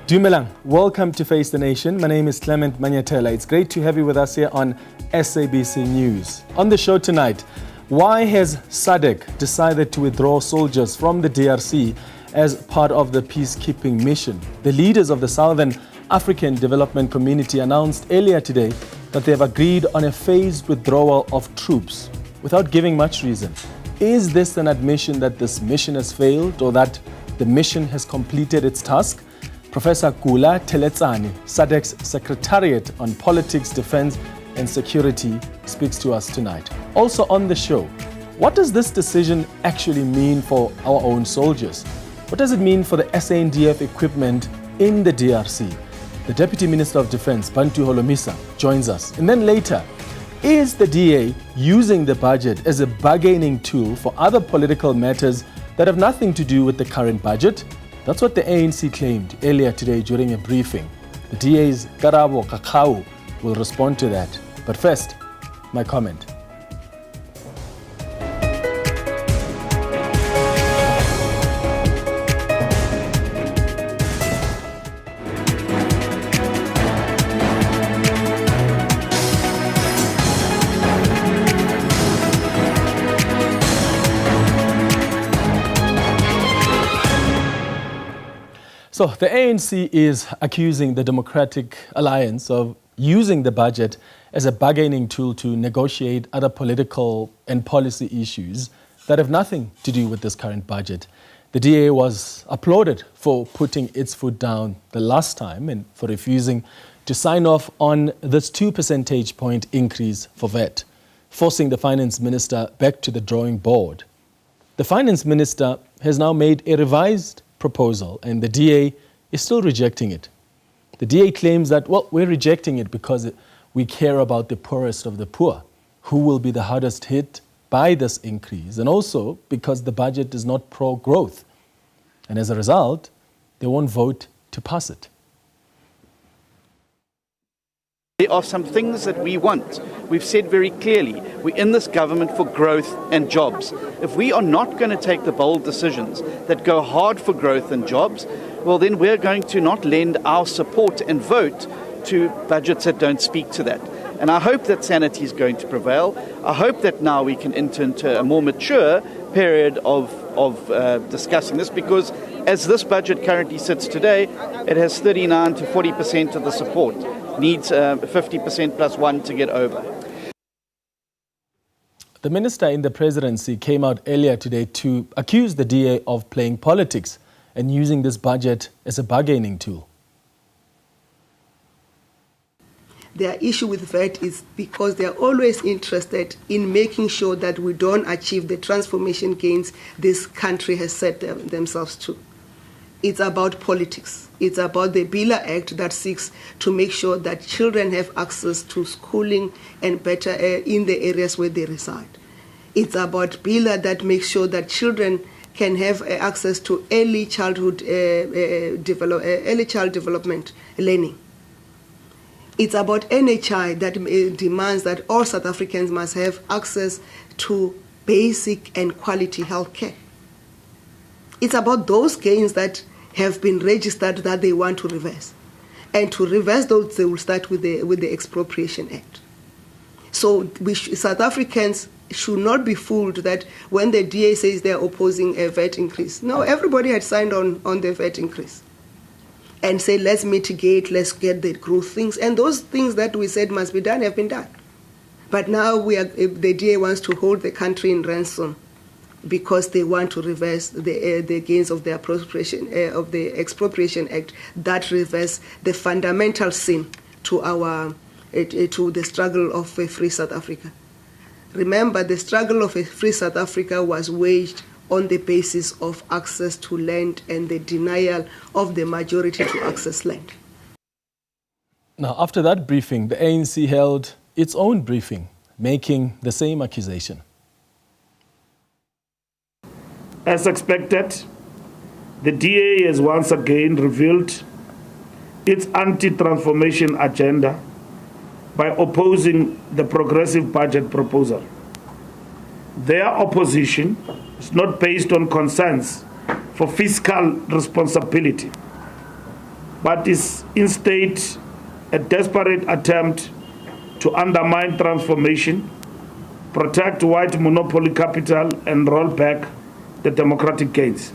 Dumelang, welcome to Face the Nation. My name is Clement Manyatela. It's great to have you with us here on SABC News. On the show tonight, why has SADC decided to withdraw soldiers from the DRC as part of the peacekeeping mission? The leaders of the Southern African Development Community announced earlier today that they have agreed on a phased withdrawal of troops without giving much reason. Is this an admission that this mission has failed or that the mission has completed its task? Professor Kula Theletsane, SADC's Secretariat on Politics, Defense and Security, speaks to us tonight. Also on the show, what does this decision actually mean for our own soldiers? What does it mean for the SANDF equipment in the DRC? The Deputy Minister of Defense, Bantu Holomisa, joins us. And then later, is the DA using the budget as a bargaining tool for other political matters that have nothing to do with the current budget? That's what the ANC claimed earlier today during a briefing. The DA's Karabo Khakhau will respond to that. But first, my comment. So the ANC is accusing the Democratic Alliance of using the budget as a bargaining tool to negotiate other political and policy issues that have nothing to do with this current budget. The DA was applauded for putting its foot down the last time and for refusing to sign off on this 2 percentage point increase for VAT, forcing the finance minister back to the drawing board. The finance minister has now made a revised proposal and the DA is still rejecting it. The DA claims that, well, we're rejecting it because we care about the poorest of the poor, who will be the hardest hit by this increase, and also because the budget is not pro-growth. And as a result, they won't vote to pass it. There are some things that we want. We've said very clearly, we're in this government for growth and jobs. If we are not going to take the bold decisions that go hard for growth and jobs, well then we're going to not lend our support and vote to budgets that don't speak to that. And I hope that sanity is going to prevail. I hope that now we can enter into a more mature period of discussing this, because as this budget currently sits today, it has 39 to 40% of the support. Needs 50% plus one to get over. The minister in the presidency came out earlier today to accuse the DA of playing politics and using this budget as a bargaining tool. Their issue with VAT is because they are always interested in making sure that we don't achieve the transformation gains this country has set themselves to. It's about politics. It's about the Mbalula Act that seeks to make sure that children have access to schooling and better in the areas where they reside. It's about Mbalula that makes sure that children can have access to early child development learning. It's about NHI that demands that all South Africans must have access to basic and quality health care. It's about those gains that have been registered that they want to reverse. And to reverse those, they will start with the Expropriation Act. So South Africans should not be fooled that when the DA says they're opposing a VAT increase. No, everybody had signed on the VAT increase and say, let's mitigate, let's get the growth things. And those things that we said must be done have been done. But now the DA wants to hold the country in ransom because they want to reverse the gains of the Expropriation Act that reverse the fundamental sin to the struggle of a free South Africa. Remember, the struggle of a free South Africa was waged on the basis of access to land and the denial of the majority to access land. Now, after that briefing, the ANC held its own briefing, making the same accusation. As expected, the DA has once again revealed its anti-transformation agenda by opposing the progressive budget proposal. Their opposition is not based on concerns for fiscal responsibility, but is instead a desperate attempt to undermine transformation, protect white monopoly capital, and roll back the democratic gains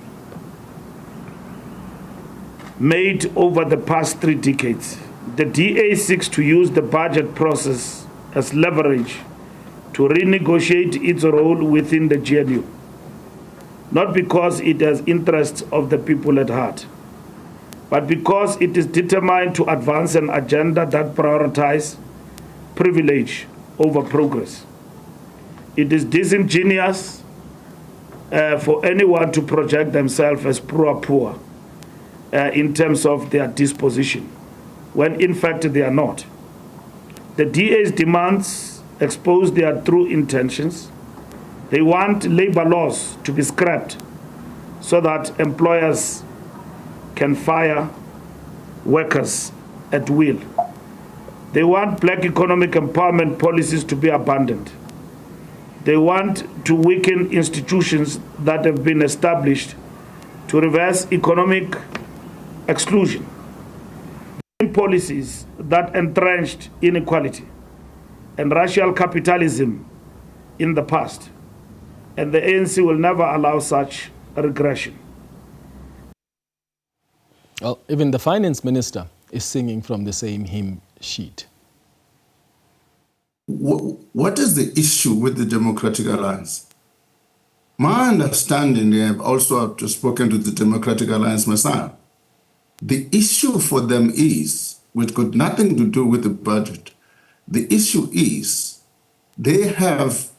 made over the past 3 decades. The DA seeks to use the budget process as leverage to renegotiate its role within the GNU, not because it has interests of the people at heart, but because it is determined to advance an agenda that prioritizes privilege over progress. It is disingenuous for anyone to project themselves as poor in terms of their disposition, when in fact they are not. The DA's demands expose their true intentions. They want labor laws to be scrapped so that employers can fire workers at will. They want black economic empowerment policies to be abandoned. They want to weaken institutions that have been established to reverse economic exclusion, policies that entrenched inequality and racial capitalism in the past, and the ANC will never allow such a regression. Well, even the finance minister is singing from the same hymn sheet. What is the issue with the Democratic Alliance? My understanding, I have also spoken to the Democratic Alliance myself, the issue for them is, which got nothing to do with the budget, the issue is they have,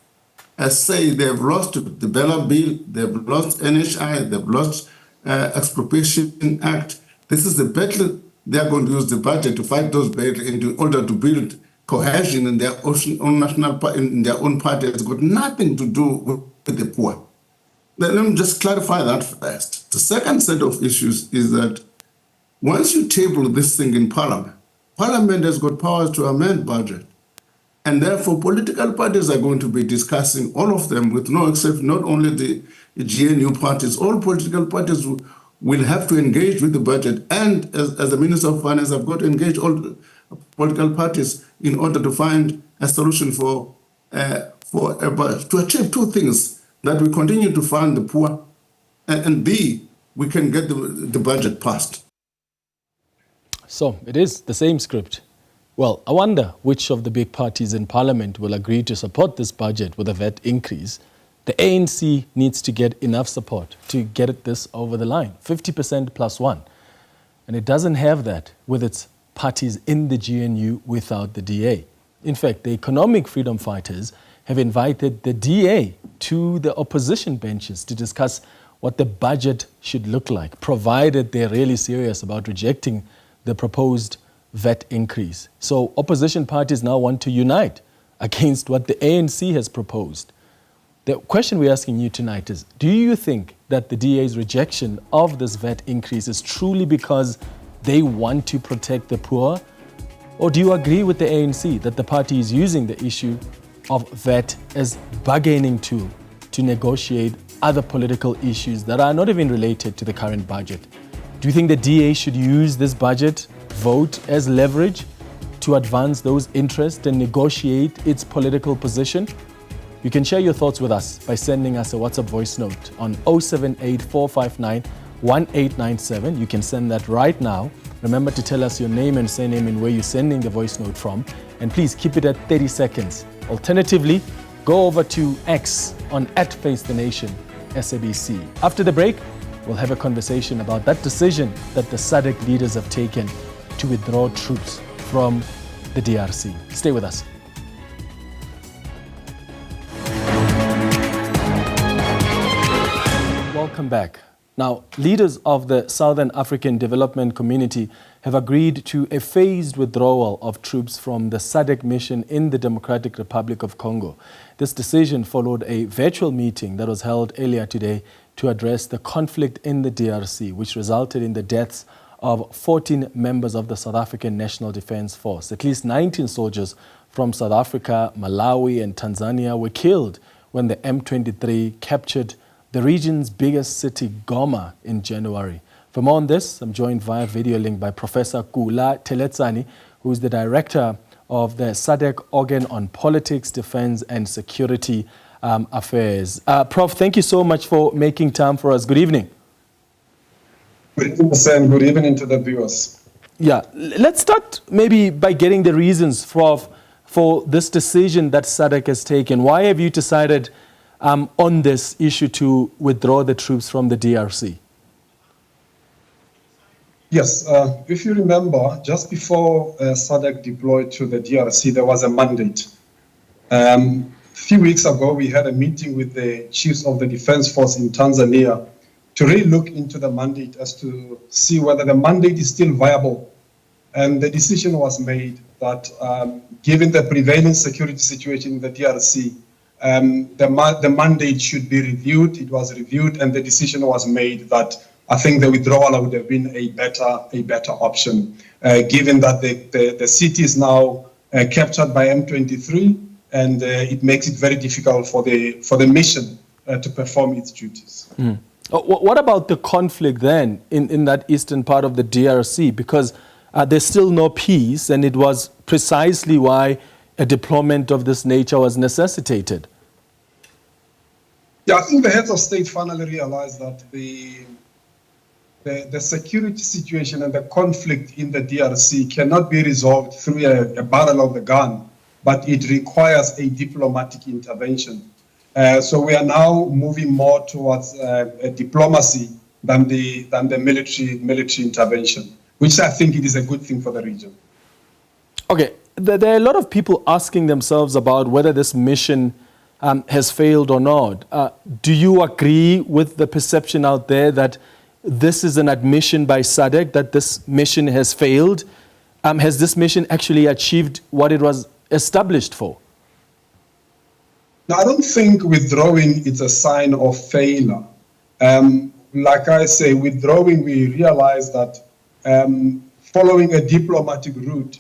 they've lost the Bella Bill, they've lost NHI, they've lost Expropriation Act. This is the battle. They are going to use the budget to fight those battles in order to build cohesion in their own national, in their own party. It's got nothing to do with the poor. Let me just clarify that first. The second set of issues is that once you table this thing in Parliament, Parliament has got powers to amend budget. And therefore, political parties are going to be discussing, all of them, with no exception, not only the GNU parties, all political parties will have to engage with the budget. And as the Minister of Finance, I've got to engage all the political parties in order to find a solution to achieve 2 things: that we continue to fund the poor, and B, we can get the budget passed. So it is the same script. Well, I wonder which of the big parties in Parliament will agree to support this budget with a VAT increase. The ANC needs to get enough support to get this over the line, 50% plus 1. And it doesn't have that with its parties in the GNU without the DA. In fact, the economic freedom fighters have invited the DA to the opposition benches to discuss what the budget should look like, provided they're really serious about rejecting the proposed VAT increase. So opposition parties now want to unite against what the ANC has proposed. The question we're asking you tonight is, do you think that the DA's rejection of this VAT increase is truly because they want to protect the poor? Or do you agree with the ANC that the party is using the issue of VAT as bargaining tool to negotiate other political issues that are not even related to the current budget? Do you think the DA should use this budget vote as leverage to advance those interests and negotiate its political position? You can share your thoughts with us by sending us a WhatsApp voice note on 078-459-1897. You can send that right now. Remember to tell us your name and surname and where you're sending the voice note from. And please keep it at 30 seconds. Alternatively, go over to X on @FaceTheNation SABC. After the break, we'll have a conversation about that decision that the SADC leaders have taken to withdraw troops from the DRC. Stay with us. Welcome back. Now, leaders of the Southern African Development Community have agreed to a phased withdrawal of troops from the SADC mission in the Democratic Republic of Congo. This decision followed a virtual meeting that was held earlier today to address the conflict in the DRC, which resulted in the deaths of 14 members of the South African National Defence Force. At least 19 soldiers from South Africa, Malawi and Tanzania were killed when the M23 captured the region's biggest city, Goma, in January. For more on this, I'm joined via video link by Professor Kula Theletsane, who is the Director of the SADC Organ on Politics, Defense and Security Affairs. Prof, thank you so much for making time for us. Good evening. Good evening, Sam. Good evening to the viewers. Yeah, let's start maybe by getting the reasons for this decision that SADC has taken. Why have you decided on this issue to withdraw the troops from the DRC? Yes, if you remember, just before SADC deployed to the DRC, there was a mandate. A few weeks ago, we had a meeting with the chiefs of the Defense Force in Tanzania to really look into the mandate as to see whether the mandate is still viable. And the decision was made that given the prevailing security situation in the DRC, the mandate should be reviewed. It was reviewed, and the decision was made that I think the withdrawal would have been a better option, given that the city is now captured by M23, and it makes it very difficult for the mission to perform its duties. Mm. What about the conflict then in that eastern part of the DRC? Because there's still no peace, and it was precisely why a deployment of this nature was necessitated. Yeah, I think the heads of state finally realized that the security situation and the conflict in the DRC cannot be resolved through a barrel of the gun, but it requires a diplomatic intervention. So we are now moving more towards a diplomacy than the military intervention, which I think it is a good thing for the region. Okay, there are a lot of people asking themselves about whether this mission has failed or not. Do you agree with the perception out there that this is an admission by SADC that this mission has failed? Has this mission actually achieved what it was established for? Now, I don't think withdrawing is a sign of failure. Like I say, withdrawing, we realize that following a diplomatic route,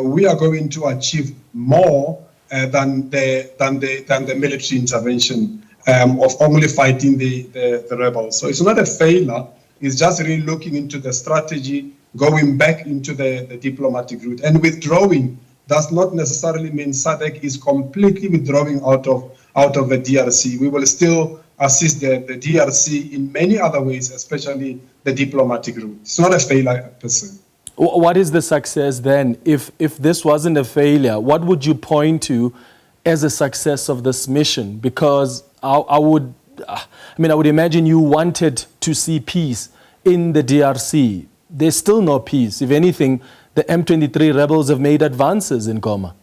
we are going to achieve more than the military intervention of only fighting the rebels. So it's not a failure. It's just really looking into the strategy, going back into the diplomatic route. And withdrawing does not necessarily mean SADC is completely withdrawing out of the DRC. We will still assist the DRC in many other ways, especially the diplomatic route. It's not a failure per se. What is the success then? If this wasn't a failure, what would you point to as a success of this mission? Because I would imagine you wanted to see peace in the DRC. There's still no peace. If anything, the M23 rebels have made advances in Goma.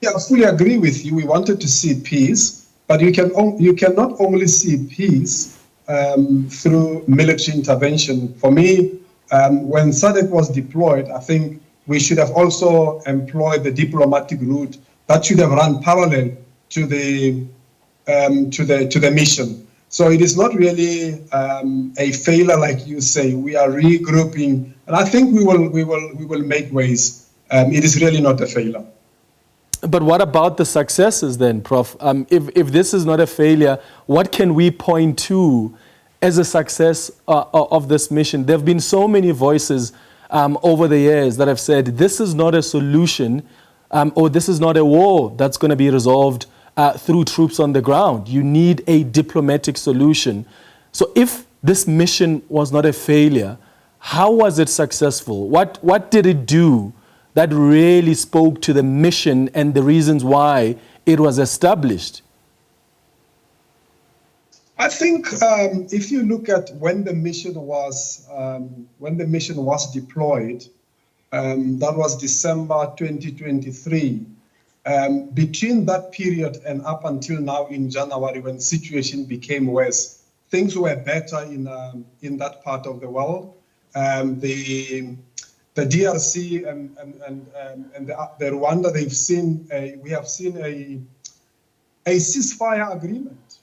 Yeah, I fully agree with you. We wanted to see peace, but you cannot only see peace through military intervention. For me, when SADC was deployed, I think we should have also employed the diplomatic route that should have run parallel to the mission. So it is not really a failure, like you say. We are regrouping, and I think we will make ways. It is really not a failure. But what about the successes then, Prof? If this is not a failure, what can we point to as a success of this mission? There have been so many voices over the years that have said this is not a solution or this is not a war that's going to be resolved through troops on the ground. You need a diplomatic solution. So if this mission was not a failure, how was it successful? What did it do that really spoke to the mission and the reasons why it was established? I think if you look at when the mission was deployed, that was December 2023. Between that period and up until now in January, when the situation became worse, things were better in that part of the world. The DRC and the Rwanda, we have seen a ceasefire agreement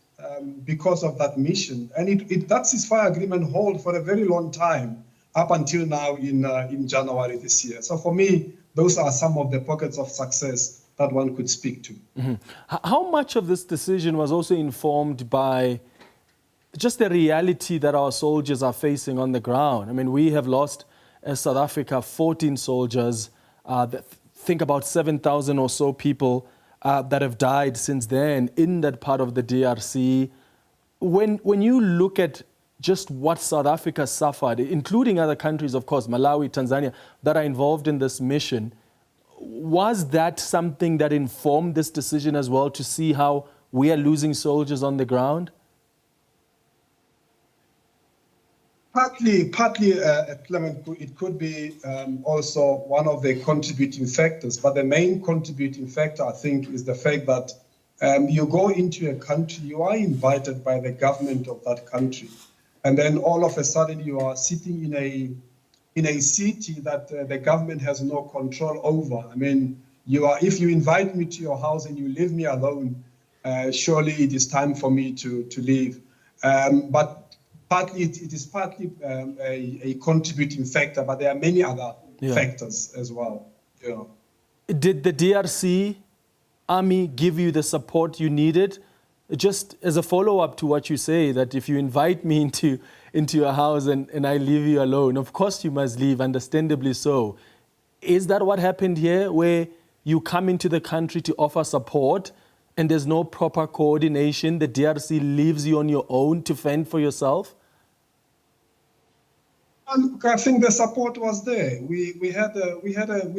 because of that mission, and that ceasefire agreement held for a very long time up until now in January this year. So for me, those are some of the pockets of success that one could speak to. Mm-hmm. How much of this decision was also informed by just the reality that our soldiers are facing on the ground. I mean, we have lost, as South Africa, 14 soldiers. Think about 7,000 or so people that have died since then in that part of the DRC. When you look at just what South Africa suffered, including other countries, of course, Malawi, Tanzania, that are involved in this mission, was that something that informed this decision as well, to see how we are losing soldiers on the ground? Partly, Clement, it could be also one of the contributing factors, but the main contributing factor, I think, is the fact that you go into a country, you are invited by the government of that country, and then all of a sudden you are sitting in a city that the government has no control over. I mean, if you invite me to your house and you leave me alone, surely it is time for me to leave. But partly, it is partly a contributing factor, but there are many other factors as well. Yeah. Did the DRC army give you the support you needed? Just as a follow-up to what you say, that if you invite me into your house and I leave you alone, of course you must leave, understandably so. Is that what happened here, where you come into the country to offer support and there's no proper coordination, the DRC leaves you on your own to fend for yourself? I think the support was there. We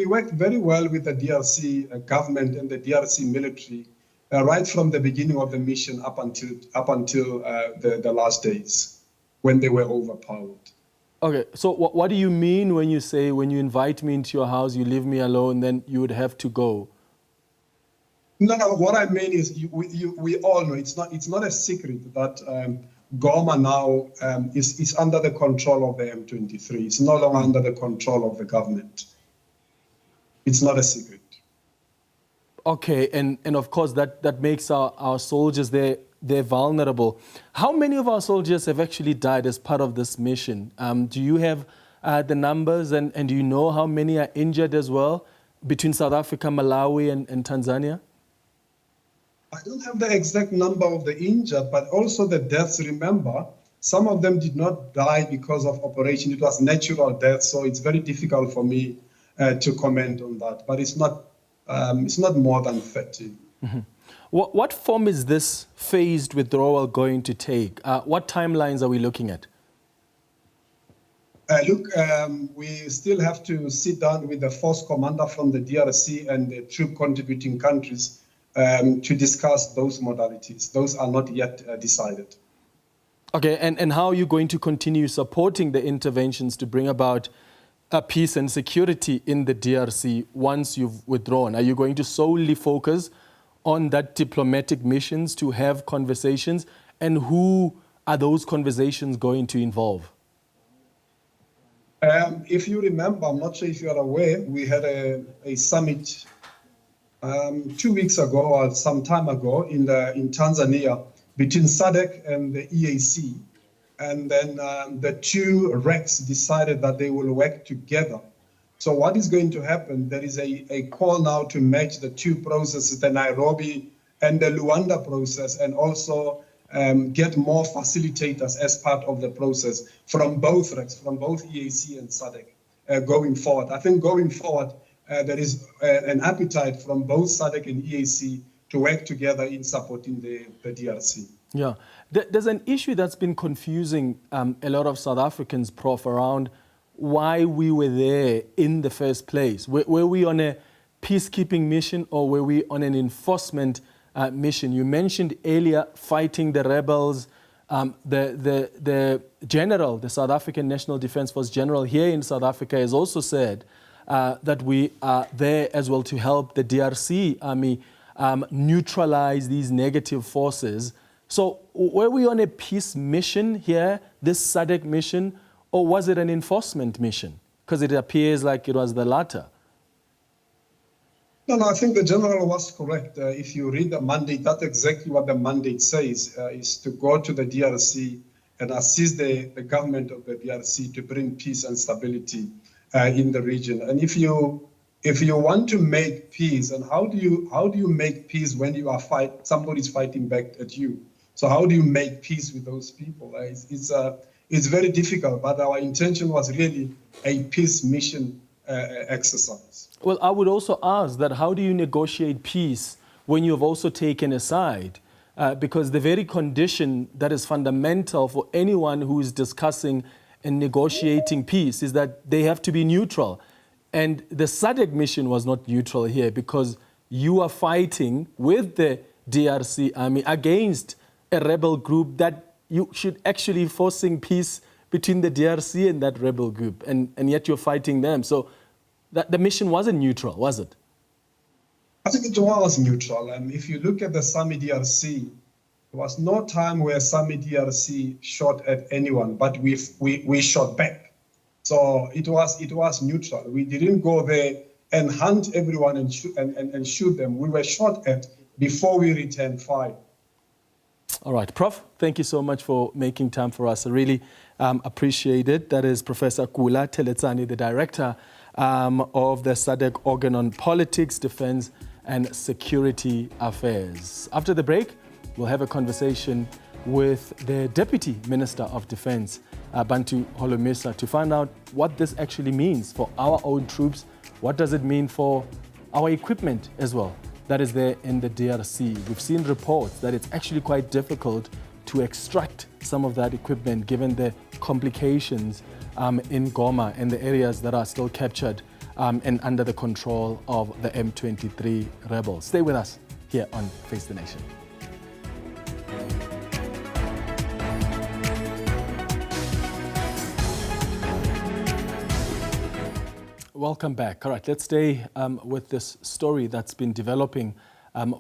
worked very well with the DRC government and the DRC military right from the beginning of the mission up until the last days, when they were overpowered. Okay, so what do you mean when you say, when you invite me into your house, you leave me alone, then you would have to go? No, what I mean is we all know it's not a secret that Goma now is under the control of the M23. It's no longer under the control of the government. It's not a secret. Okay, and of course that makes our soldiers, they're vulnerable. How many of our soldiers have actually died as part of this mission? Do you have the numbers, and do you know how many are injured as well between South Africa, Malawi and Tanzania? I don't have the exact number of the injured, but also the deaths. Remember, some of them did not die because of operation. It was natural death, so it's very difficult for me to comment on that. But it's not more than 30. Mm-hmm. What form is this phased withdrawal going to take? What timelines are we looking at? We still have to sit down with the force commander from the DRC and the troop contributing countries to discuss those modalities. Those are not yet decided. Okay, and how are you going to continue supporting the interventions to bring about peace and security in the DRC once you've withdrawn? Are you going to solely focus on that diplomatic missions to have conversations? And who are those conversations going to involve? If you remember, I'm not sure if you are aware, we had a summit 2 weeks ago or some time ago in Tanzania between SADC and the EAC. And then the two RECs decided that they will work together. So what is going to happen, there is a call now to match the two processes, the Nairobi and the Luanda process, and also get more facilitators as part of the process from both RECs, from both EAC and SADC going forward. I think going forward, there is an appetite from both SADC and EAC to work together in supporting the DRC. Yeah, there's an issue that's been confusing a lot of South Africans, Prof, around why we were there in the first place. Were we on a peacekeeping mission, or were we on an enforcement mission? You mentioned earlier fighting the rebels. The general, the South African National Defence Force general here in South Africa has also said that we are there as well to help the DRC army neutralize these negative forces. So were we on a peace mission here, this SADC mission, or was it an enforcement mission? Because it appears like it was the latter. No, I think the general was correct. If you read the mandate, that's exactly what the mandate says, is to go to the DRC and assist the government of the DRC to bring peace and stability in the region. And if you want to make peace, and how do you make peace when you are somebody's fighting back at you? So how do you make peace with those people? It's very difficult, but our intention was really a peace mission exercise. Well, I would also ask that how do you negotiate peace when you've also taken a side? Because the very condition that is fundamental for anyone who is discussing and negotiating peace is that they have to be neutral. And the SADC mission was not neutral here because you are fighting with the DRC army against a rebel group that you should actually forcing peace between the DRC and that rebel group, and yet you're fighting them. So that the mission wasn't neutral, was it? I think it was neutral. If you look at the SAMI DRC, there was no time where SAMI DRC shot at anyone, but we shot back. So it was neutral. We didn't go there and hunt everyone and shoot them. We were shot at before we returned fire. All right, Prof, thank you so much for making time for us. I really appreciate it. That is Professor Kula Theletsane, the Director of the SADC Organ on Politics, Defense and Security Affairs. After the break, we'll have a conversation with the Deputy Minister of Defense, Bantu Holomisa, to find out what this actually means for our own troops. What does it mean for our equipment as well that is there in the DRC? We've seen reports that it's actually quite difficult to extract some of that equipment given the complications in Goma and the areas that are still captured and under the control of the M23 rebels. Stay with us here on Face the Nation. Welcome back. All right, let's stay with this story that's been developing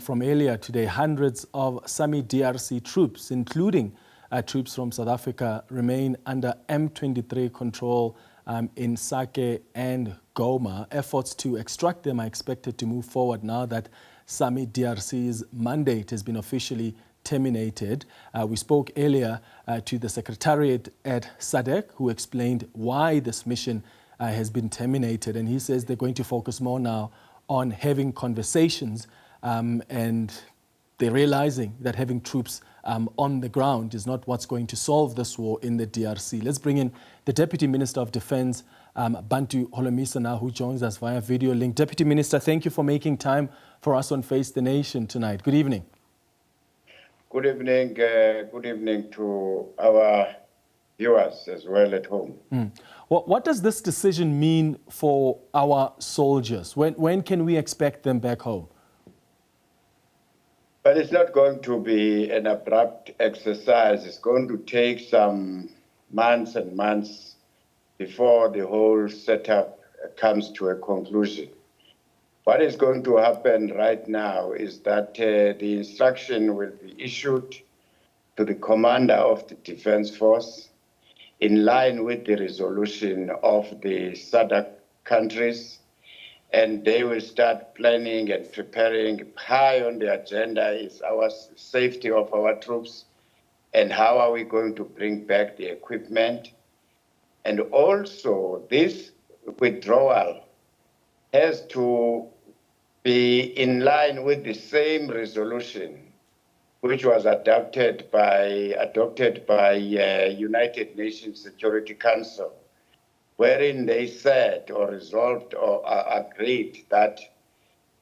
from earlier today. Hundreds of SAMI DRC troops, including troops from South Africa, remain under M23 control in Sake and Goma. Efforts to extract them are expected to move forward now that SAMI DRC's mandate has been officially terminated. We spoke earlier to the Secretariat at SADC, who explained why this mission has been terminated, and he says they're going to focus more now on having conversations and they're realizing that having troops on the ground is not what's going to solve this war in the DRC. Let's bring in the Deputy Minister of Defense, Bantu Holomisa, now, who joins us via video link. Deputy Minister, thank you for making time for us on Face the Nation tonight. Good evening. Good evening. Good evening to our viewers as well at home. What does this decision mean for our soldiers? When can we expect them back home? But it's not going to be an abrupt exercise. It's going to take some months and months before the whole setup comes to a conclusion. What is going to happen right now is that the instruction will be issued to the commander of the Defense Force in line with the resolution of the SADC countries, and they will start planning and preparing. High on the agenda is our safety of our troops and how are we going to bring back the equipment. And also this withdrawal has to be in line with the same resolution which was adopted by United Nations Security Council, wherein they said or resolved or agreed that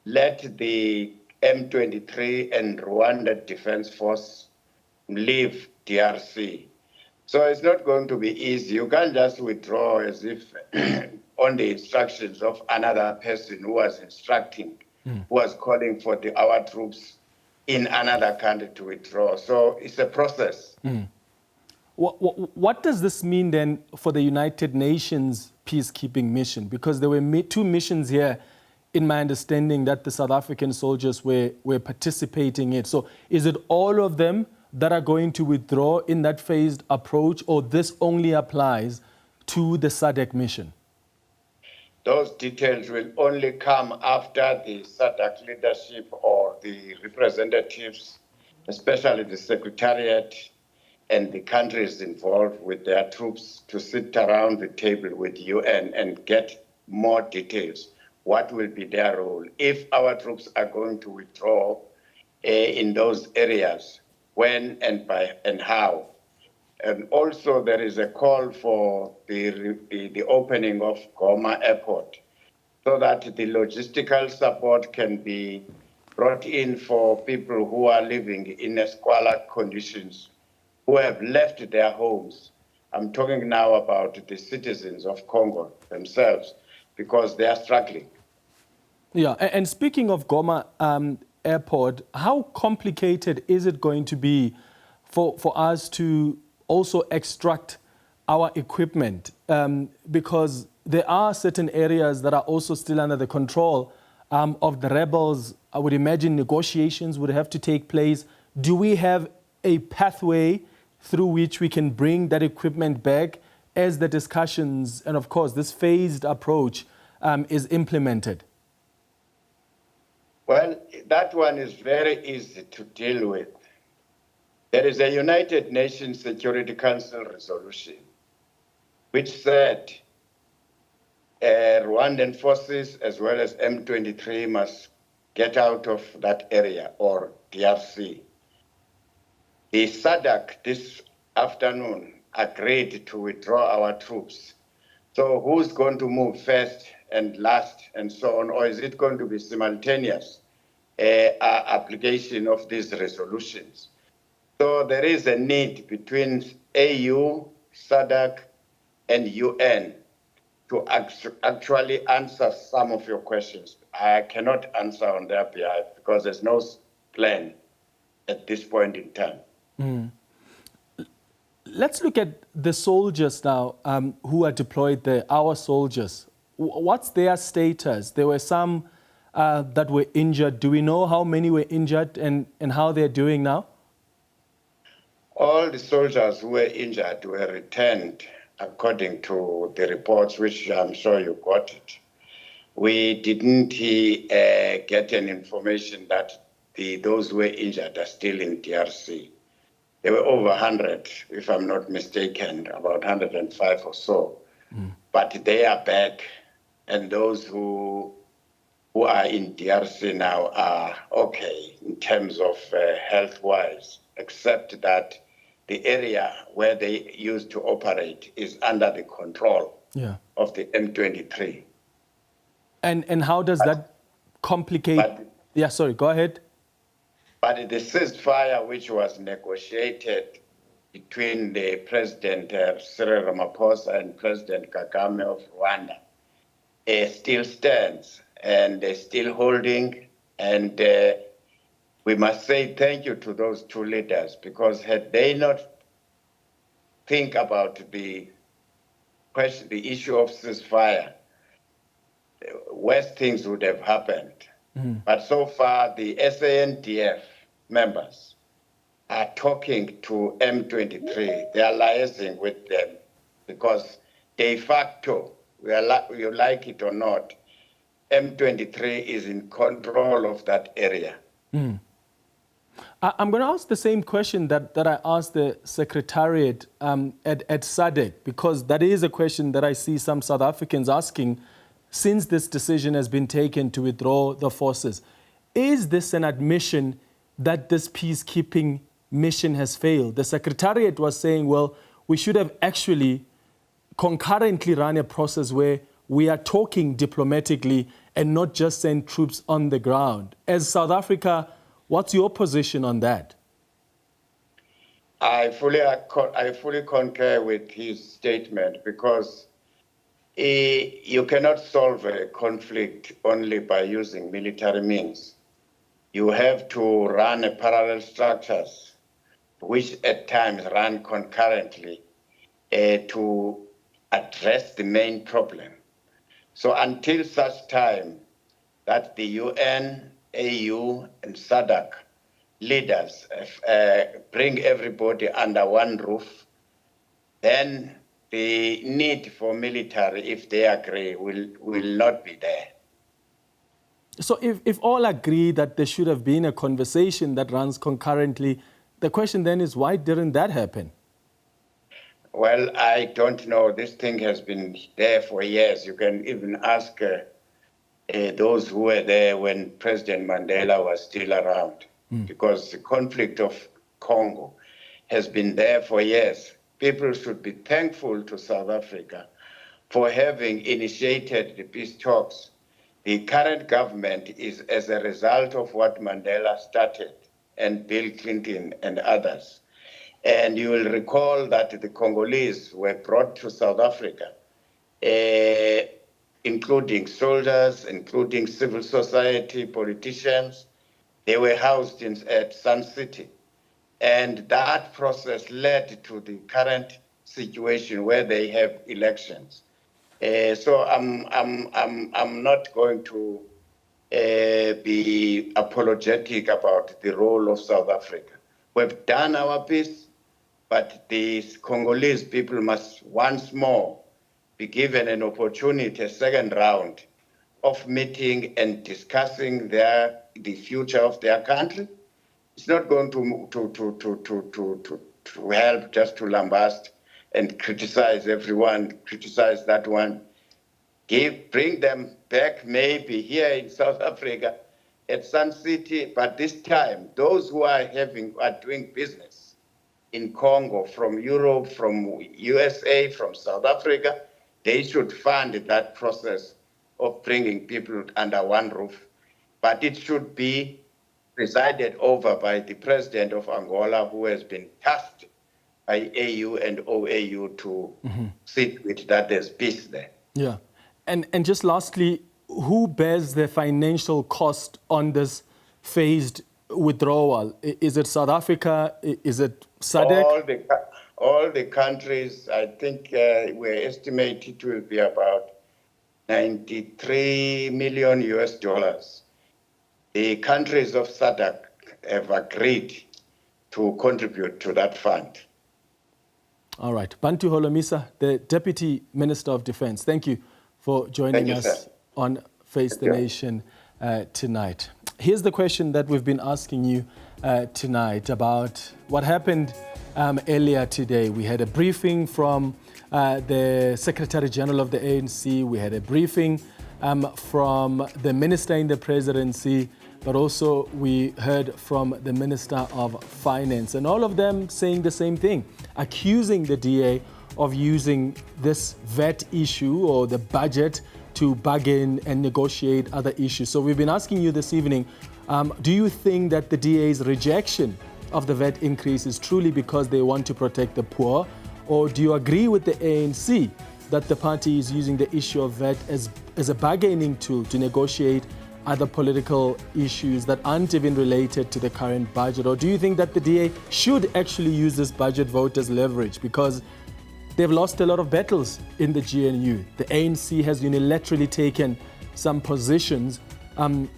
let the M23 and Rwanda Defense Force leave DRC. So it's not going to be easy. You can't just withdraw as if on the instructions of another person who was instructing, who was calling for our troops in another country to withdraw. So it's a process. What does this mean then for the United Nations peacekeeping mission? Because there were two missions here, in my understanding, that the South African soldiers were participating in. So is it all of them that are going to withdraw in that phased approach, or this only applies to the SADC mission? Those details will only come after the SADC leadership or the representatives, especially the Secretariat and the countries involved with their troops, to sit around the table with UN and get more details. What will be their role? If our troops are going to withdraw in those areas, when and how. And also there is a call for the opening of Goma Airport so that the logistical support can be brought in for people who are living in squalid conditions, who have left their homes. I'm talking now about the citizens of Congo themselves, because they are struggling. Yeah, and speaking of Goma Airport, how complicated is it going to be for us to also extract our equipment? Because there are certain areas that are also still under the control of the rebels. I would imagine negotiations would have to take place. Do we have a pathway through which we can bring that equipment back as the discussions and, of course, this phased approach is implemented? Well, that one is very easy to deal with. There is a United Nations Security Council resolution which said Rwandan forces as well as M23 must get out of that area, or DRC. The SADC this afternoon agreed to withdraw our troops. So who's going to move first and last and so on, or is it going to be simultaneous application of these resolutions? So there is a need between AU, SADC, and UN to actually answer some of your questions. I cannot answer on their behalf because there's no plan at this point in time. Let's look at the soldiers now who are deployed there, our soldiers. What's their status? There were some that were injured. Do we know how many were injured and how they're doing now? All the soldiers who were injured were returned according to the reports, which I'm sure you got it. We didn't get any information that those who were injured are still in DRC. There were over 100, if I'm not mistaken, about 105 or so. But they are back, and those who are in DRC now are okay in terms of health-wise, except that the area where they used to operate is under the control of the M23. And how does that complicate? Sorry, go ahead. But the ceasefire which was negotiated between the President Cyril Ramaphosa and President Kagame of Rwanda still stands and they're still holding. And we must say thank you to those two leaders, because had they not think about the question, the issue of ceasefire, worse things would have happened. But so far, the SANDF members are talking to M23. They are liaising with them because de facto, you like it or not, M23 is in control of that area. I'm going to ask the same question that I asked the Secretariat at SADC, because that is a question that I see some South Africans asking since this decision has been taken to withdraw the forces. Is this an admission that this peacekeeping mission has failed? The Secretariat was saying, well, we should have actually concurrently run a process where we are talking diplomatically and not just send troops on the ground. As South Africa, what's your position on that? I fully concur with his statement, because you cannot solve a conflict only by using military means. You have to run a parallel structures, which at times run concurrently to address the main problem. So until such time that the UN, AU, and SADC leaders bring everybody under one roof, then the need for military, if they agree, will not be there. So if all agree that there should have been a conversation that runs concurrently, the question then is, why didn't that happen? Well, I don't know. This thing has been there for years. You can even ask those who were there when President Mandela was still around, because the conflict of Congo has been there for years. People should be thankful to South Africa for having initiated the peace talks. The current government is as a result of what Mandela started and Bill Clinton and others. And you will recall that the Congolese were brought to South Africa, including soldiers, including civil society, politicians. They were housed at Sun City. And that process led to the current situation where they have elections. So I'm not going to be apologetic about the role of South Africa. We've done our piece, but the Congolese people must once more be given an opportunity, a second round of meeting and discussing the future of their country. It's not going to help just to lambast and criticize everyone, criticize that one. Bring them back maybe here in South Africa at Sun City, but this time those who are doing business in Congo, from Europe, from USA, from South Africa, they should fund that process of bringing people under one roof. But it should be presided over by the president of Angola, who has been tasked by AU and OAU to sit with that there's peace there. Yeah. And just lastly, who bears the financial cost on this phased withdrawal? Is it South Africa? Is it SADC? All the countries, I think we're estimated to be about $93 million. The countries of SADC have agreed to contribute to that fund. All right. Bantu Holomisa, the Deputy Minister of Defense, thank you for joining us on Face the Nation tonight. Here's the question that we've been asking you tonight about what happened earlier today. We had a briefing from the Secretary General of the ANC. We had a briefing from the Minister in the Presidency, but also we heard from the Minister of Finance, and all of them saying the same thing, accusing the DA of using this VAT issue or the budget to bargain and negotiate other issues. So we've been asking you this evening, do you think that the DA's rejection of the VAT increase is truly because they want to protect the poor? Or do you agree with the ANC that the party is using the issue of VAT as a bargaining tool to negotiate other political issues that aren't even related to the current budget? Or do you think that the DA should actually use this budget vote as leverage because they've lost a lot of battles in the GNU? The ANC has unilaterally taken some positions,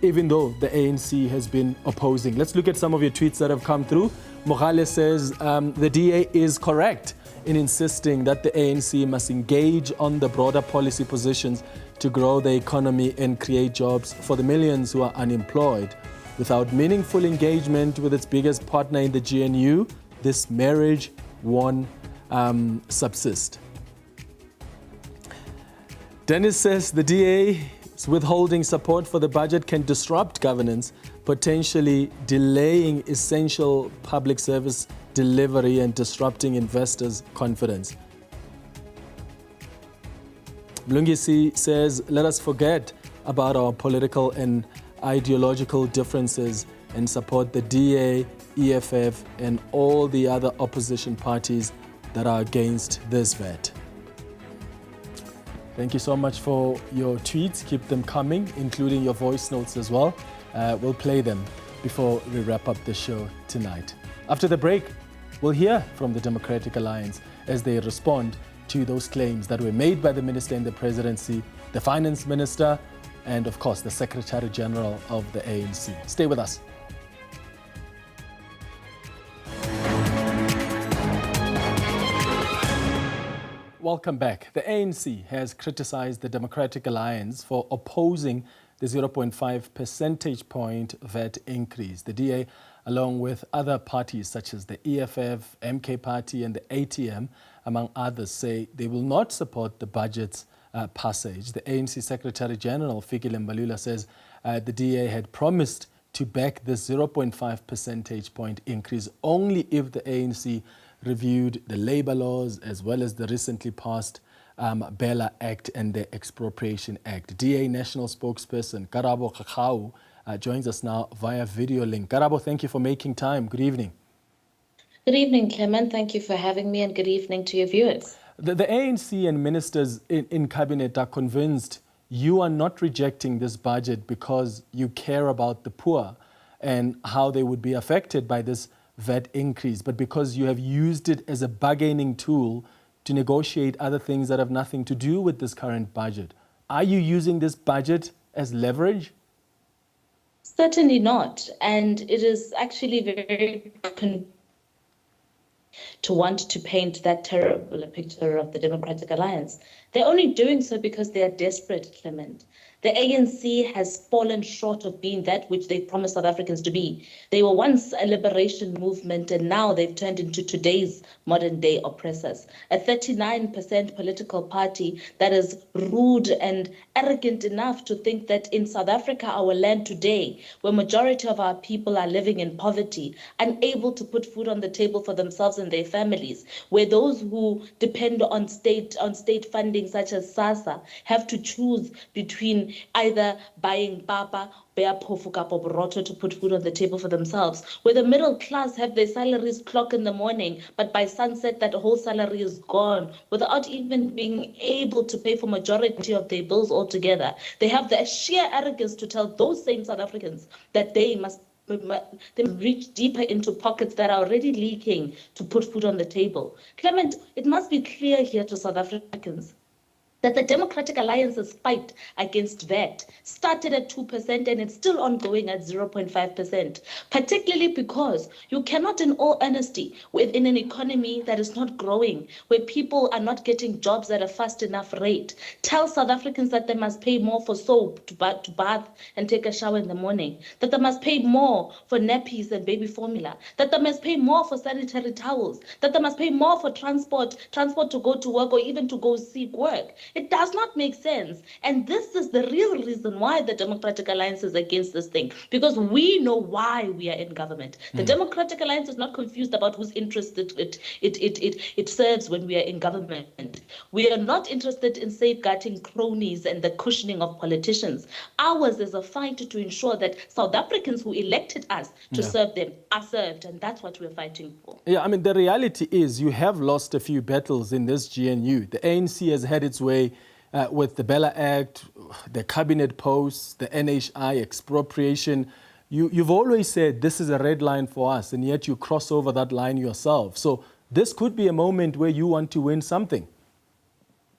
even though the ANC has been opposing. Let's look at some of your tweets that have come through. Mogale says the DA is correct in insisting that the ANC must engage on the broader policy positions to grow the economy and create jobs for the millions who are unemployed. Without meaningful engagement with its biggest partner in the GNU, this marriage won't subsist. Dennis says the DA's withholding support for the budget can disrupt governance, potentially delaying essential public service delivery and disrupting investors' confidence. Mlungisi says, let us forget about our political and ideological differences and support the DA, EFF, and all the other opposition parties that are against this VAT. Thank you so much for your tweets. Keep them coming, including your voice notes as well. We'll play them before we wrap up the show tonight. After the break, we'll hear from the Democratic Alliance as they respond to those claims that were made by the Minister in the Presidency, the Finance Minister, and of course, the Secretary General of the ANC. Stay with us. Welcome back. The ANC has criticized the Democratic Alliance for opposing the 0.5 percentage point VAT increase. The DA, along with other parties such as the EFF, MK Party and the ATM, among others, say they will not support the budget's passage. The ANC Secretary General, Fikile Mbalula, says the DA had promised to back the 0.5 percentage point increase only if the ANC reviewed the labour laws as well as the recently passed Bela Act and the Expropriation Act. DA National Spokesperson Karabo Khakhau joins us now via video link. Karabo, thank you for making time. Good evening. Good evening, Clement. Thank you for having me, and good evening to your viewers. The ANC and ministers in cabinet are convinced you are not rejecting this budget because you care about the poor and how they would be affected by this VAT increase, but because you have used it as a bargaining tool to negotiate other things that have nothing to do with this current budget. Are you using this budget as leverage? Certainly not. And it is actually very to want to paint that terrible picture of the Democratic Alliance. They're only doing so because they are desperate, Clement. The ANC has fallen short of being that which they promised South Africans to be. They were once a liberation movement, and now they've turned into today's modern-day oppressors. A 39% political party that is rude and arrogant enough to think that in South Africa, our land today, where majority of our people are living in poverty, unable to put food on the table for themselves and their families, where those who depend on state funding such as SASSA have to choose between either buying papa, to put food on the table for themselves, where the middle class have their salaries clock in the morning, but by sunset that whole salary is gone without even being able to pay for majority of their bills altogether. They have the sheer arrogance to tell those same South Africans that they must reach deeper into pockets that are already leaking to put food on the table. Clement, it must be clear here to South Africans that the Democratic Alliance's fight against VAT started at 2% and it's still ongoing at 0.5%, particularly because you cannot, in all honesty, within an economy that is not growing, where people are not getting jobs at a fast enough rate, tell South Africans that they must pay more for soap to bath and take a shower in the morning, that they must pay more for nappies and baby formula, that they must pay more for sanitary towels, that they must pay more for transport to go to work or even to go seek work. It does not make sense. And this is the real reason why the Democratic Alliance is against this thing, because we know why we are in government. The Democratic Alliance is not confused about whose interest it serves when we are in government. We are not interested in safeguarding cronies and the cushioning of politicians. Ours is a fight to ensure that South Africans who elected us to serve them are served, and that's what we're fighting for. Yeah, I mean, the reality is you have lost a few battles in this GNU. The ANC has had its way with the Bela Act, the cabinet posts, the NHI expropriation. You've always said this is a red line for us, and yet you cross over that line yourself. So this could be a moment where you want to win something.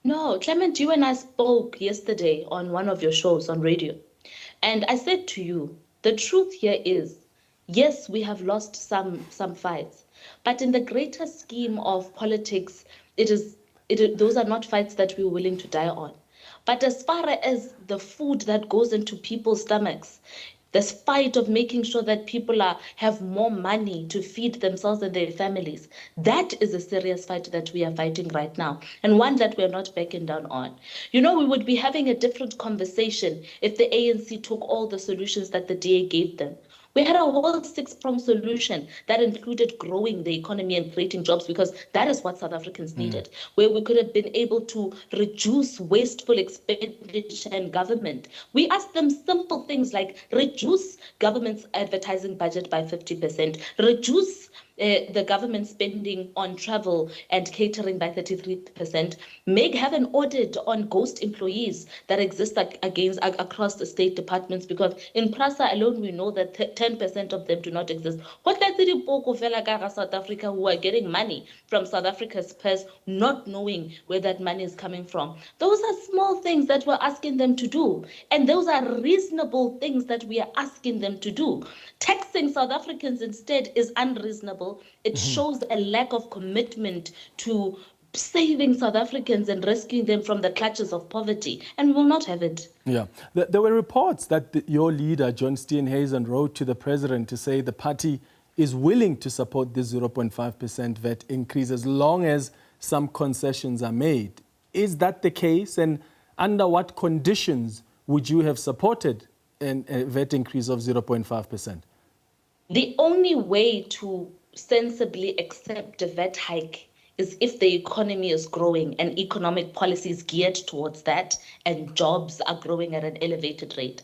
No, Clement, you and I spoke yesterday on one of your shows on radio. And I said to you, the truth here is, yes, we have lost some fights, but in the greater scheme of politics, those are not fights that we're willing to die on. But as far as the food that goes into people's stomachs, this fight of making sure that people have more money to feed themselves and their families, that is a serious fight that we are fighting right now, and one that we are not backing down on. You know, we would be having a different conversation if the ANC took all the solutions that the DA gave them. We had a whole 6-pronged solution that included growing the economy and creating jobs, because that is what South Africans needed, where we could have been able to reduce wasteful expenditure in government. We asked them simple things like reduce government's advertising budget by 50%, reduce the government spending on travel and catering by 33%, have an audit on ghost employees that exist across the state departments, because in PRASA alone we know that 10% of them do not exist. What South Africa who are getting money from South Africa's purse, not knowing where that money is coming from? Those are small things that we're asking them to do, and those are reasonable things that we are asking them to do. Taxing South Africans instead is unreasonable. It shows a lack of commitment to saving South Africans and rescuing them from the clutches of poverty, and we will not have it. Yeah, there were reports that your leader, John Steenhuisen, wrote to the president to say the party is willing to support this 0.5% VAT increase as long as some concessions are made. Is that the case, and under what conditions would you have supported a VAT increase of 0.5%? The only way to sensibly accept a VAT hike is if the economy is growing and economic policy is geared towards that and jobs are growing at an elevated rate.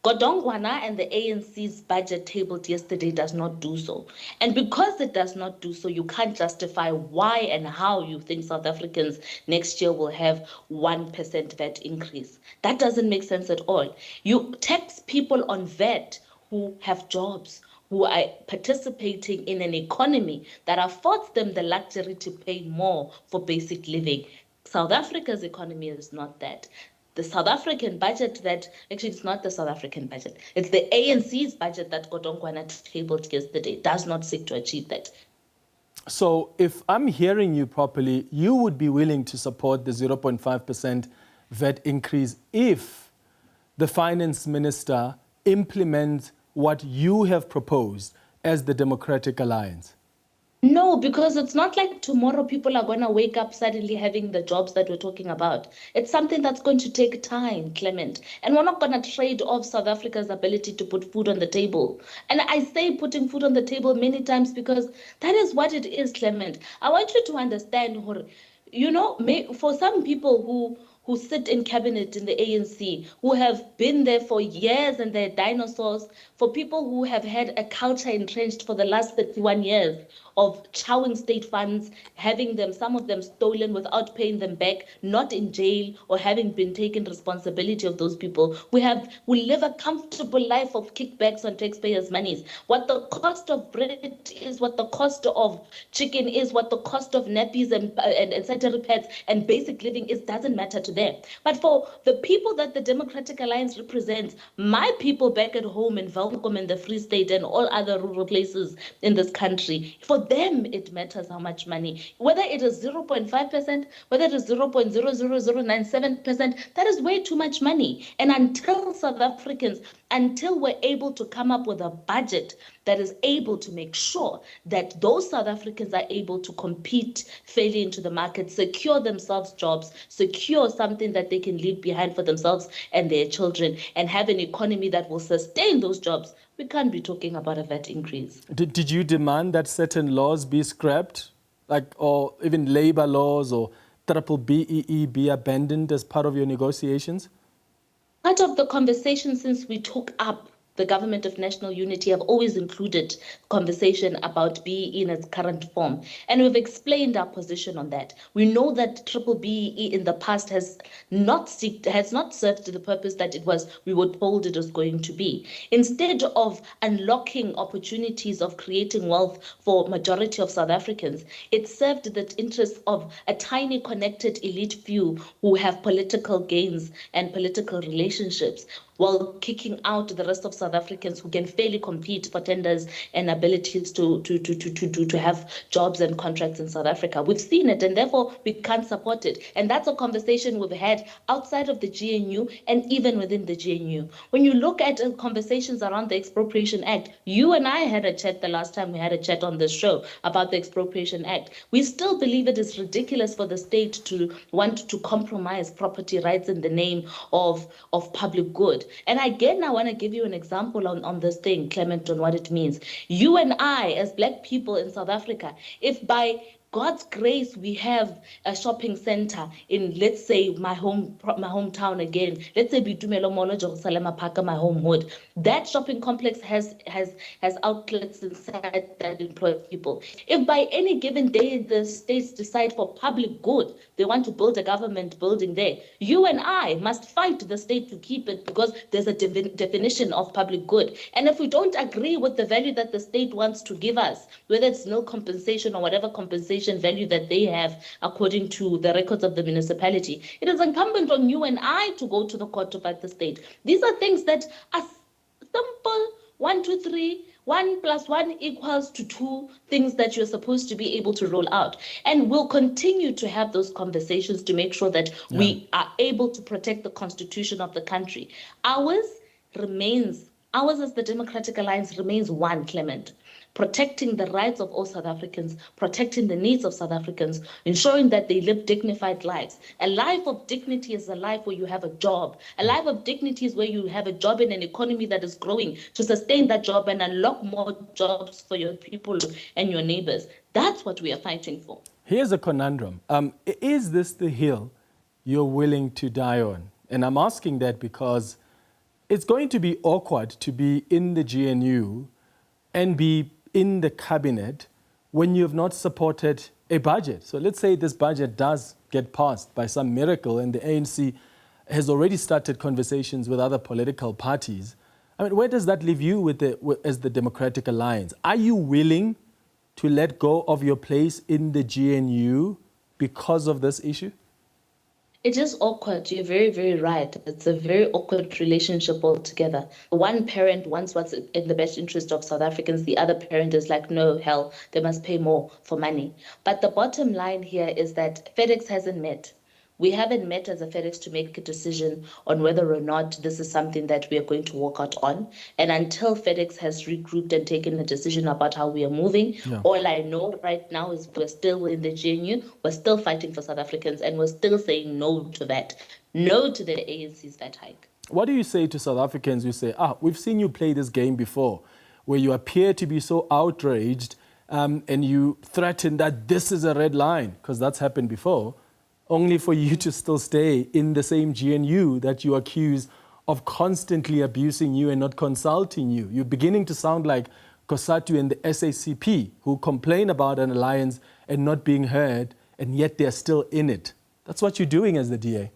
Godongwana and the ANC's budget tabled yesterday does not do so. And because it does not do so, you can't justify why and how you think South Africans next year will have 1% VAT increase. That doesn't make sense at all. You tax people on VAT who have jobs, who are participating in an economy that affords them the luxury to pay more for basic living. South Africa's economy is not that. The South African budget actually it's not the South African budget, it's the ANC's budget that Godongwana tabled yesterday, does not seek to achieve that. So if I'm hearing you properly, you would be willing to support the 0.5% VAT increase if the finance minister implements what you have proposed as the Democratic Alliance? No, because it's not like tomorrow people are going to wake up suddenly having the jobs that we're talking about. It's something that's going to take time, Clement. And we're not going to trade off South Africa's ability to put food on the table. And I say putting food on the table many times because that is what it is, Clement. I want you to understand, for some people who sit in cabinet in the ANC, who have been there for years and they're dinosaurs, for people who have had a culture entrenched for the last 31 years of chowing state funds, having them, some of them stolen without paying them back, not in jail or having been taken responsibility of those people. We live a comfortable life of kickbacks on taxpayers' monies. What the cost of bread is, what the cost of chicken is, what the cost of nappies and sanitary pads and basic living is, doesn't matter to them. But for the people that the Democratic Alliance represents, my people back at home in Welkom and the Free State and all other rural places in this country, for them it matters how much money, whether it is 0.5%, whether it is 0.00097%, that is way too much money. And until we're able to come up with a budget that is able to make sure that those South Africans are able to compete fairly into the market, secure themselves jobs, secure something that they can leave behind for themselves and their children, and have an economy that will sustain those jobs, we can't be talking about a VAT increase. Did you demand that certain laws be scrapped, or even labor laws or BEE be abandoned as part of your negotiations? Part of the conversation since we took up the Government of National Unity have always included conversation about BEE in its current form. And we've explained our position on that. We know that BEE in the past has not served the purpose that we were told it was going to be. Instead of unlocking opportunities of creating wealth for majority of South Africans, it served the interests of a tiny connected elite few who have political gains and political relationships, while kicking out the rest of South Africans who can fairly compete for tenders and abilities to have jobs and contracts in South Africa. We've seen it, and therefore we can't support it. And that's a conversation we've had outside of the GNU and even within the GNU. When you look at conversations around the Expropriation Act, you and I had a chat the last time we had a chat on this show about the Expropriation Act. We still believe it is ridiculous for the state to want to compromise property rights in the name of public good. And again, I want to give you an example on this thing, Clement, on what it means. You and I, as Black people in South Africa, if by God's grace we have a shopping center in, let's say, my hometown again, let's say Bitumelo Molo, Jerusalem Park, my home hood, that shopping complex has outlets inside that employ people. If by any given day the states decide for public good, they want to build a government building there, you and I must fight the state to keep it, because there's a definition of public good. And if we don't agree with the value that the state wants to give us, whether it's nil compensation or whatever compensation value that they have according to the records of the municipality, it is incumbent on you and I to go to the court to fight the state. These are things that are simple 1, 2, 3, 1 + 1 = 2 things that you're supposed to be able to roll out. And we'll continue to have those conversations to make sure that we are able to protect the constitution of the country. Ours remains Ours as the Democratic Alliance remains one, Clement. Protecting the rights of all South Africans, protecting the needs of South Africans, ensuring that they live dignified lives. A life of dignity is a life where you have a job. A life of dignity is where you have a job in an economy that is growing to sustain that job and unlock more jobs for your people and your neighbors. That's what we are fighting for. Here's a conundrum. Is this the hill you're willing to die on? And I'm asking that because it's going to be awkward to be in the GNU and be in the cabinet when you have not supported a budget. So let's say this budget does get passed by some miracle and the ANC has already started conversations with other political parties. I mean, where does that leave you as the Democratic Alliance? Are you willing to let go of your place in the GNU because of this issue? It is awkward. You're very, very right. It's a very awkward relationship altogether. One parent wants what's in the best interest of South Africans. The other parent is like, no, hell, they must pay more for money. But the bottom line here is that FedEx hasn't met. We haven't met as a FedEx to make a decision on whether or not this is something that we are going to work out on. And until FedEx has regrouped and taken a decision about how we are moving, all I know right now is we're still in the GNU, we're still fighting for South Africans, and we're still saying no to that, no to the ANC's VAT hike. What do you say to South Africans who say, we've seen you play this game before, where you appear to be so outraged and you threaten that this is a red line, because that's happened before, only for you to still stay in the same GNU that you accuse of constantly abusing you and not consulting you. You're beginning to sound like COSATU and the SACP, who complain about an alliance and not being heard, and yet they're still in it. That's what you're doing as the DA.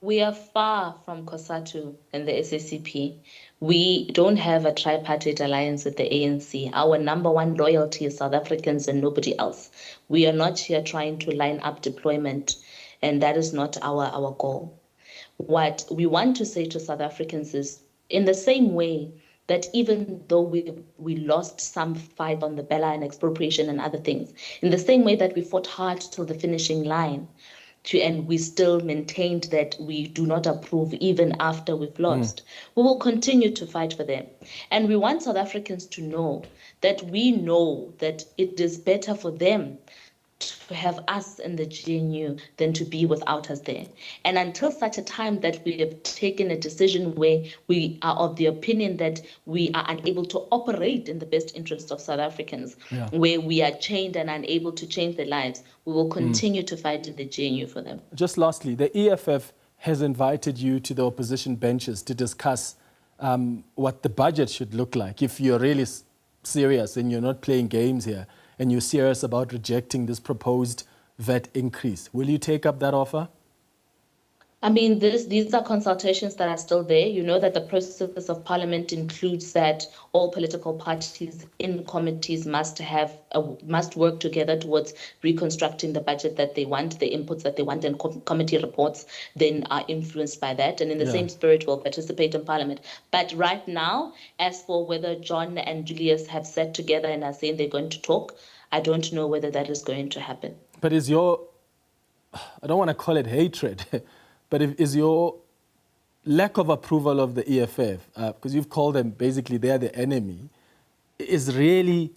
We are far from COSATU and the SACP. We don't have a tripartite alliance with the ANC. Our number one loyalty is South Africans and nobody else. We are not here trying to line up deployment, and that is not our goal. What we want to say to South Africans is, in the same way that even though we lost some fight on the Bella and expropriation and other things, in the same way that we fought hard till the finishing line, and we still maintained that we do not approve even after we've lost, we will continue to fight for them. And we want South Africans to know that we know that it is better for them to have us in the GNU than to be without us there. And until such a time that we have taken a decision where we are of the opinion that we are unable to operate in the best interest of South Africans, where we are chained and unable to change their lives, we will continue to fight in the GNU for them. Just lastly, the EFF has invited you to the opposition benches to discuss what the budget should look like. If you're really serious and you're not playing games here, and you're serious about rejecting this proposed VAT increase, will you take up that offer? I mean, these are consultations that are still there. You know that the process of Parliament includes that all political parties in committees must work together towards reconstructing the budget that they want, the inputs that they want, and committee reports then are influenced by that. And in the same spirit, we'll participate in Parliament. But right now, as for whether John and Julius have sat together and are saying they're going to talk, I don't know whether that is going to happen. But I don't want to call it hatred, but is your lack of approval of the EFF, because you've called them basically they're the enemy, is really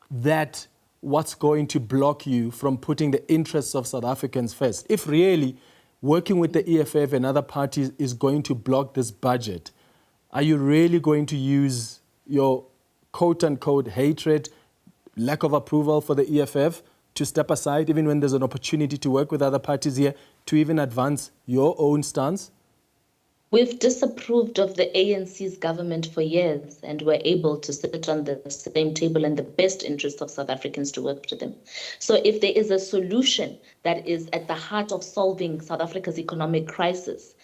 that what's going to block you from putting the interests of South Africans first? If really working with the EFF and other parties is going to block this budget, are you really going to use your quote-unquote hatred, lack of approval for the EFF to step aside, even when there's an opportunity to work with other parties here, to even advance your own stance? We've disapproved of the ANC's government for years, and we're able to sit on the same table in the best interest of South Africans to work with them. So if there is a solution that is at the heart of solving South Africa's economic crisis,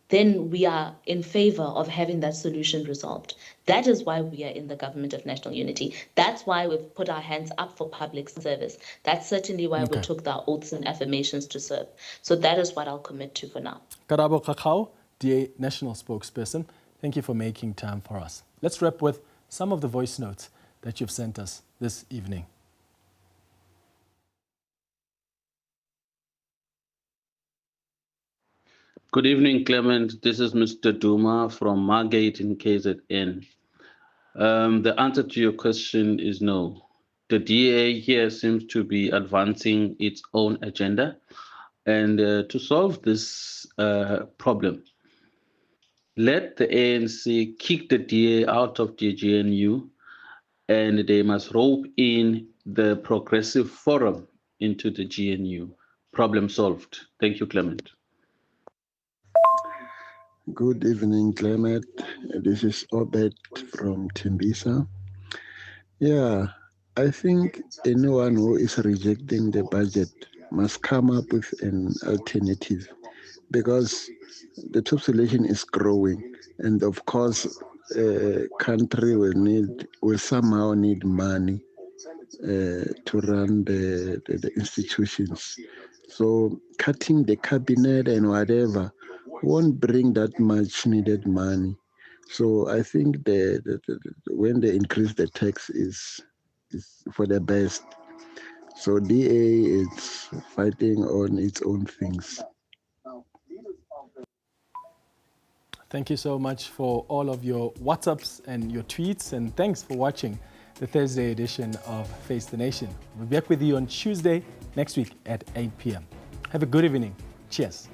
then we are in favor of having that solution resolved. That is why we are in the government of national unity. That's why we've put our hands up for public service. That's certainly why we took the oaths and affirmations to serve. So that is what I'll commit to for now. Karabo Khakhau, DA National Spokesperson, thank you for making time for us. Let's wrap with some of the voice notes that you've sent us this evening. Good evening, Clement. This is Mr. Duma from Margate in KZN. The answer to your question is no. The DA here seems to be advancing its own agenda. And to solve this problem, let the ANC kick the DA out of the GNU, and they must rope in the Progressive Forum into the GNU. Problem solved. Thank you, Clement. Good evening, Clement. This is Obed from Tembisa. Yeah, I think anyone who is rejecting the budget must come up with an alternative, because the population is growing, and of course, country will somehow need money to run the institutions. So cutting the cabinet and whatever won't bring that much needed money. So I think when they increase the tax is for the best. So DA is fighting on its own things. Thank you so much for all of your WhatsApps and your tweets, and thanks for watching the Thursday edition of Face the Nation. We'll be back with you on Tuesday next week at 8 p.m. Have a good evening. Cheers.